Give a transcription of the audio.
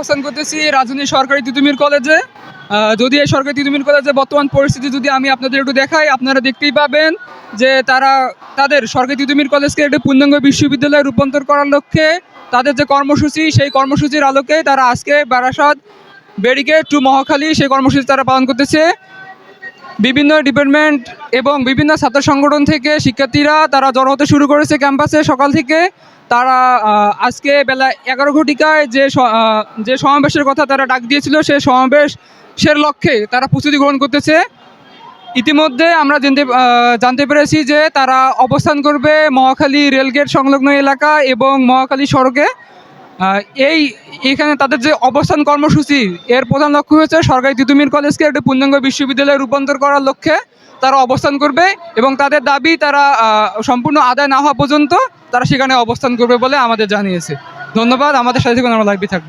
অবস্থান করতেছি রাজধানী সরকারি তিতুমির কলেজে। যদি এই সরকারি তিতুমির কলেজে বর্তমান পরিস্থিতি যদি আমি আপনাদের একটু দেখাই, আপনারা দেখতেই পাবেন যে তারা তাদের সরকারি তিতুমির কলেজকে একটি পূর্ণাঙ্গ বিশ্ববিদ্যালয়ে রূপান্তর করার লক্ষ্যে তাদের যে কর্মসূচি, সেই কর্মসূচির আলোকে তারা আজকে বারাসাত ব্যারিকেড টু মহাখালী সেই কর্মসূচি তারা পালন করতেছে। বিভিন্ন ডিপার্টমেন্ট এবং বিভিন্ন ছাত্র সংগঠন থেকে শিক্ষার্থীরা তারা জড়ো হতে শুরু করেছে ক্যাম্পাসে সকাল থেকে। তারা আজকে বেলা 11 ঘটিকায় যে সমাবেশের কথা তারা ডাক দিয়েছিল, সেই সমাবেশের লক্ষ্যে তারা প্রস্তুতি গ্রহণ করতেছে। ইতিমধ্যে আমরা জানতে পেরেছি যে তারা অবস্থান করবে মহাখালী রেলগেট সংলগ্ন এলাকা এবং মহাখালী সড়কে। এখানে তাদের যে অবস্থান কর্মসূচি, এর প্রধান লক্ষ্য হচ্ছে সরকারি তিতুমির কলেজকে একটি পূর্ণাঙ্গ বিশ্ববিদ্যালয়ে রূপান্তর করার লক্ষ্যে তারা অবস্থান করবে এবং তাদের দাবি তারা সম্পূর্ণ আদায় না হওয়া পর্যন্ত তারা সেখানে অবস্থান করবে বলে আমাদের জানিয়েছে। ধন্যবাদ, আমাদের সাথে আমরা লাইভে থাকবো।